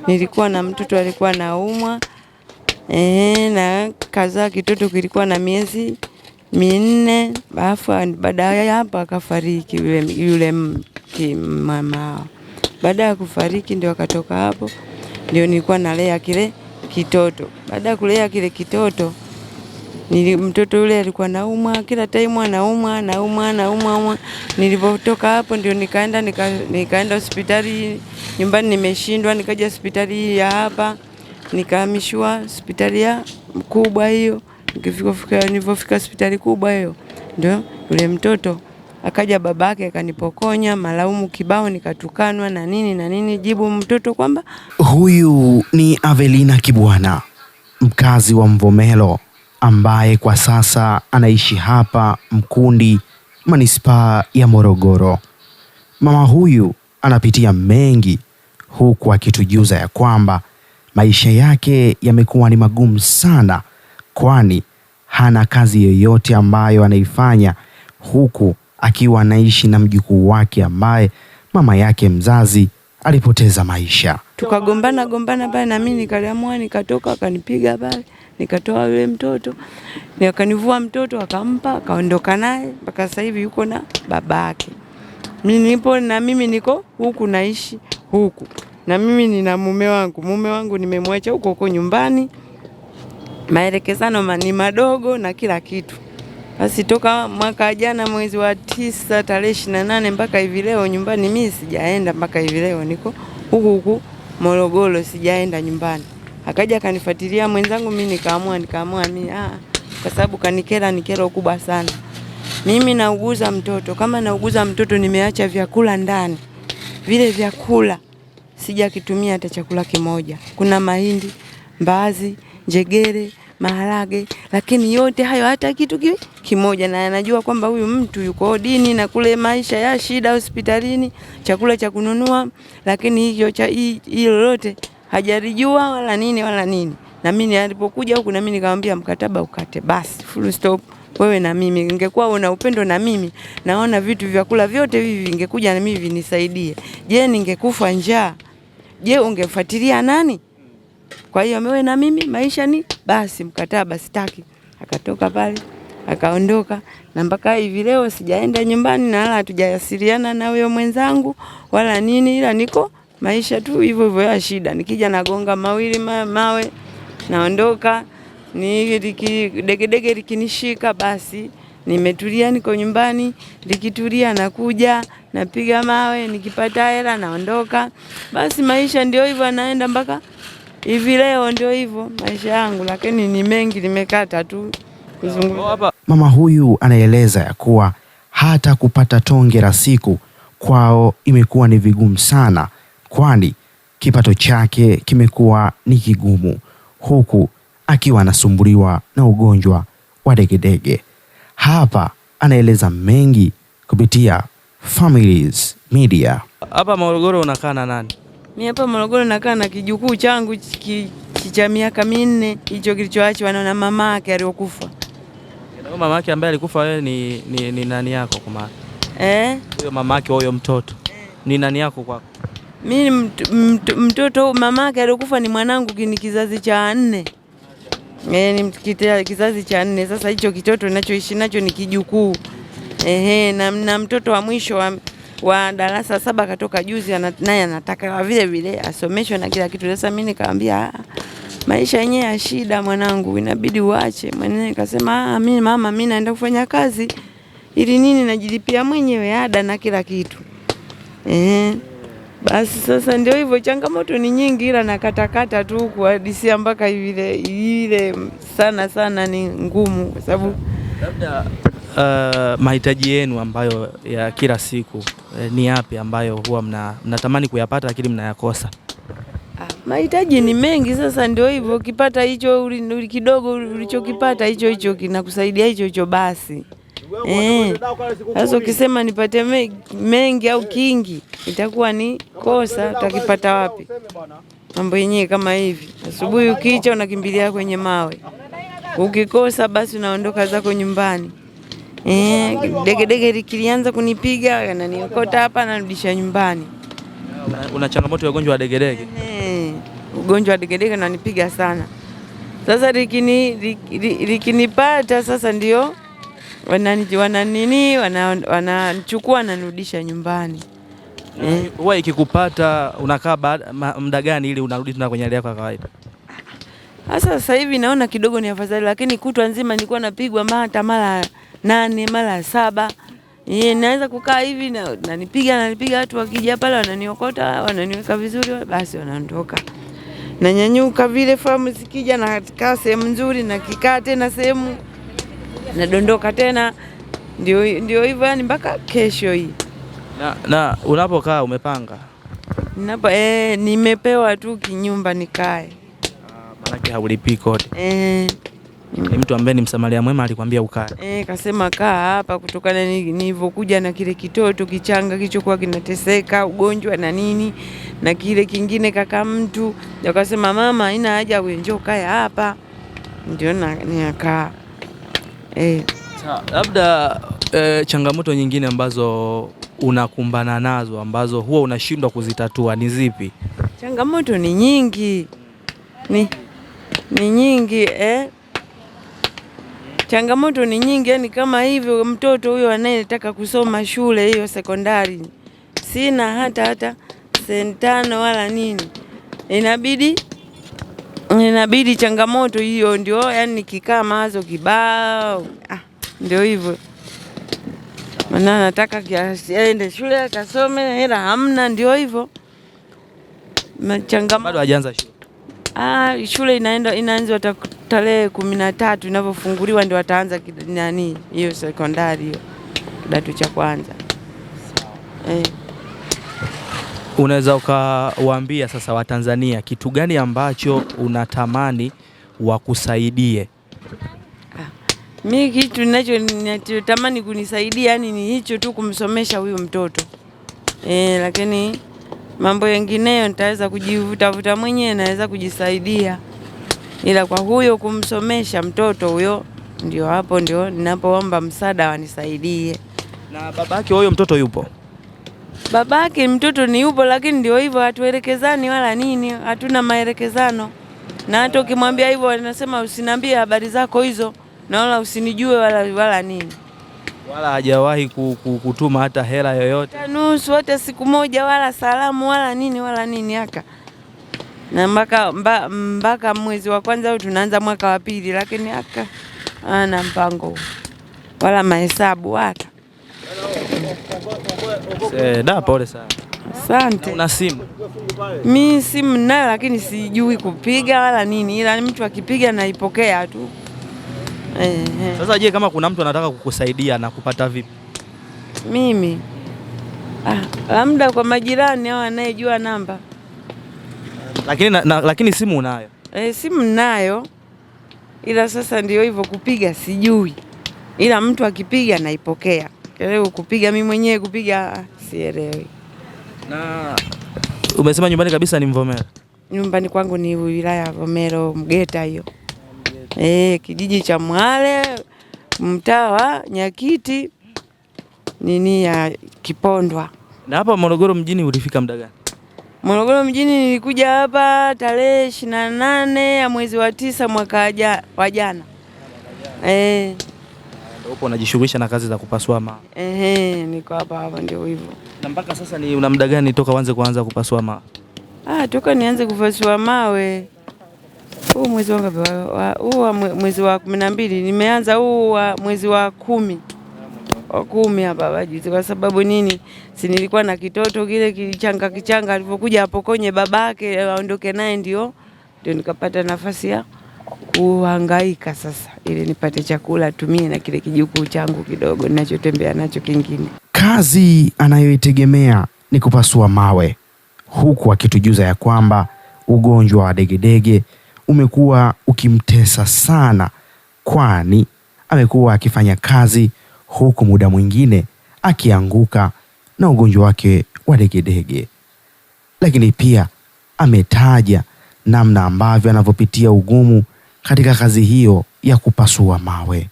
nilikuwa na mtoto alikuwa naumwa, na kazaa kitoto kilikuwa na miezi 4, alafu baada ya hapo akafariki yule mama. Baada ya kufariki ndio akatoka hapo, ndio nilikuwa nalea kile kitoto. Baada ya kulea kile kitoto, mtoto yule alikuwa naumwa kila time, anaumwa. Nilipotoka hapo ndio nikaenda hospitali, nyumbani nimeshindwa, nikaja hospitali ya hapa, nikahamishwa hospitali ya kubwa hiyo. Nilipofika hospitali kubwa hiyo, ndio yule mtoto akaja babake akanipokonya malaumu kibao, nikatukanwa na nini. Jibu mtoto kwamba huyu ni Avelina Kibwana, mkazi wa Mvomero, ambaye kwa sasa anaishi hapa Mkundi, manispaa ya Morogoro. Mama huyu anapitia mengi, huku akitujuza ya kwamba maisha yake yamekuwa ni magumu sana, kwani hana kazi yoyote ambayo anaifanya, huku akiwa anaishi na mjukuu wake ambaye mama yake mzazi alipoteza maisha. Tukagombana pale, na mimi nikaliamua, nikatoka, akanipiga pale, nikatoa yule mtoto, nikanivua mtoto, akampa, akaondoka naye mpaka sasa hivi yuko na babake. Mimi niko huku naishi huku, na mimi nina mume wangu nimemwacha huko nyumbani, maelekezano ni madogo na kila kitu. Basi toka mwaka jana mwezi wa 9 tarehe 28 mpaka hivi leo nyumbani mimi sijaenda, mpaka hivi leo niko huku Morogoro, sijaenda nyumbani. Akaja akanifuatilia mwenzangu, mimi nikaamua mimi kwa sababu kanikera, ni kero kubwa sana. Mimi nauguza mtoto, kama nauguza mtoto nimeacha vyakula ndani. Vile vyakula sijakitumia hata chakula kimoja. Kuna mahindi, mbaazi, njegere, maharage, lakini yote hayo hata kitu kimoja, na anajua kwamba huyu mtu yuko dini na kule maisha ya shida hospitalini, chakula cha kununua, lakini hilo lote hajarijua wala nini. Na mimi alipokuja huku, na mimi nikamwambia mkataba ukate basi, full stop. Wewe na mimi, ingekuwa una upendo na mimi, naona vitu vyakula vyote hivi vingekuja na mimi vinisaidie. Je, ningekufa njaa? Je, ungefuatilia nani? Kwa hiyo wewe na mimi maisha ni basi, mkataba sitaki. Akatoka pale, akaondoka, na mpaka hivi leo sijaenda nyumbani, na wala hatujawasiliana na huyo mwenzangu wala nini, ila niko maisha tu hivyo ya shida. Nikija nagonga mawili mawe, naondoka. Ni degedege likinishika basi nimetulia, niko nyumbani, likitulia nakuja napiga mawe, nikipata hela naondoka. Basi maisha ndio hivyo, naenda mpaka hivi leo, ndio hivyo maisha yangu, lakini ni mengi, nimekata tu kuzungumza. Mama huyu anaeleza ya kuwa hata kupata tonge la siku kwao imekuwa ni vigumu sana, kwani kipato chake kimekuwa ni kigumu, huku akiwa anasumbuliwa na ugonjwa wa degedege. Hapa anaeleza mengi kupitia Families Media. Hapa Morogoro unakaa na nani? Mimi hapa Morogoro nakaa na kijukuu changu cha miaka 4, hicho kilichoachwa na mama yake aliyokufa. Na mama yake ambaye alikufa wewe ni nani yako kwa maana? Huyo mama yake huyo mtoto ni nani yako kwako? Mimi mtoto mama yake aliyokufa ni mwanangu, ni kizazi cha 4. Ni kizazi cha 4. Sasa hicho kitoto ninachoishi nacho ni kijukuu. Na mtoto wa mwisho wa darasa 7 katoka juzi, naye anataka vile asomeshwe na kila kitu. Sasa mimi nikamwambia maisha yenyewe ya shida mwanangu, inabidi uache. Mwenyewe nikasema mimi naenda kufanya kazi ili nini, najilipia mwenyewe ada na kila kitu. Basi sasa ndio hivyo, changamoto ni nyingi, ila nakatakata tu kuhadisia mpaka ile sana ni ngumu, kwa sababu labda mahitaji yenu ambayo ya kila siku ni yapi ambayo huwa mnatamani kuyapata lakini mnayakosa? Mahitaji ni mengi. Sasa ndio hivyo, ukipata hicho kidogo ulichokipata hicho kinakusaidia hicho basi. Sasa ukisema nipate mengi au kingi, itakuwa ni kosa. Utakipata wapi? Mambo yenyewe kama hivi, asubuhi ukicha unakimbilia kwenye mawe, ukikosa basi unaondoka zako nyumbani. Degedege likilianza kunipiga na niokota hapa, narudisha nyumbani. Una changamoto ya ugonjwa wa degedege? ugonjwa wa degedege unanipiga sana. Sasa likinipata sasa ndio wananichukua wananirudisha nyumbani. Wewe ikikupata unakaa muda gani ili unarudi tena kwenye hali yako ya kawaida? Sasa hivi naona kidogo ni afadhali, lakini kutwa nzima nilikuwa napigwa hata mara 8 mara 7. Naweza kukaa hivi na nanipiga, watu wakija pale wananiokota, wananiweka vizuri, basi wanaondoka. Nanyanyuka vile fahamu zikija na kaa sehemu nzuri na kikaa tena sehemu nadondoka tena, ndio hivyo yani mpaka kesho hii. Na unapokaa umepanga? Nimepewa tu kinyumba nikae. Maana haulipi kodi. Ni mtu ambaye ni msamaria mwema alikwambia ukae? Kasema kaa hapa kutokana nilivyokuja na kile kitoto kichanga kilichokuwa kinateseka ugonjwa na nini na kile kingine kaka mtu. Akasema mama haina haja wewe njoo kae hapa. Ndio nikakaa. Labda changamoto nyingine ambazo unakumbana nazo ambazo huwa unashindwa kuzitatua ni zipi? Changamoto ni nyingi. Ni nyingi changamoto ni nyingi, yani kama hivyo mtoto huyo anayetaka kusoma shule hiyo sekondari, sina hata sentano wala nini, inabidi changamoto hiyo ndio yani nikikaa mawazo kibao. Ndio hivyo, maana nataka aende shule akasome, hela hamna, ndio hivyo changamoto. Bado hajaanza shule? Shule inaanza tarehe 13 inavyofunguliwa ndio wataanza hiyo sekondari hiyo kidato cha kwanza. Unaweza ukawaambia sasa Watanzania kitu gani ambacho unatamani wakusaidie? Mimi kitu ninachotamani kunisaidia yani ni hicho tu, kumsomesha huyo mtoto. Lakini mambo mengineyo nitaweza kujivutavuta mwenyewe, naweza kujisaidia, ila kwa huyo kumsomesha mtoto huyo ndio hapo ndio ninapoomba msaada wanisaidie. Na babake huyo mtoto yupo? Babake mtoto ni yupo, lakini ndio hivyo hatuelekezani wala nini, hatuna maelekezano. Na hata ukimwambia hivyo anasema usiniambie habari zako hizo na wala usinijue wala nini. Wala hajawahi kutuma hata hela yoyote? Nusu hata siku moja, wala salamu wala nini haka. Na mpaka mwezi wa kwanza au tunaanza mwaka wa pili, lakini haka ana mpango wala mahesabu hata. Pole sana. Asante. Una simu? Mimi simu nayo, lakini sijui kupiga wala nini, ila mtu akipiga naipokea tu. Sasa je, kama kuna mtu anataka kukusaidia na kupata vipi? Mimi labda kwa majirani au anayejua namba. Lakini simu unayo? Simu nayo, ila sasa ndio hivyo kupiga sijui, ila mtu akipiga naipokea. Leo kupiga mimi mwenyewe kupiga sielewi. Na umesema nyumbani kabisa ni Mvomero? Nyumbani kwangu ni wilaya ya Mvomero, Mgeta hiyo. Kijiji cha Mwale, mtaa wa Nyakiti, ya Kipondwa. Na hapa Morogoro mjini ulifika muda gani? Morogoro mjini nilikuja hapa tarehe 28 ya mwezi wa 9 mwaka wa jana. Upo unajishughulisha na kazi za kupasua mawe? Niko hapa ndio hivyo. Na mpaka sasa ni una muda gani toka kuanza kupasua mawe? Toka nianze kupasua mawe mwezi wa ngapi? Mwezi wa 12 nimeanza, mwezi wa 10 hapa bajuzi. Kwa sababu nini? Si nilikuwa na kitoto kile kichanga alipokuja hapo kwenye babake aondoke naye, ndio nikapata nafasi ya kuhangaika sasa ili nipate chakula tumie na kile kijukuu changu kidogo ninachotembea nacho kingine. Kazi anayoitegemea ni kupasua mawe, huku akitujuza ya kwamba ugonjwa wa degedege umekuwa ukimtesa sana, kwani amekuwa akifanya kazi huku muda mwingine akianguka na ugonjwa wake wa degedege. Lakini pia ametaja namna ambavyo anavyopitia ugumu katika kazi hiyo ya kupasua mawe.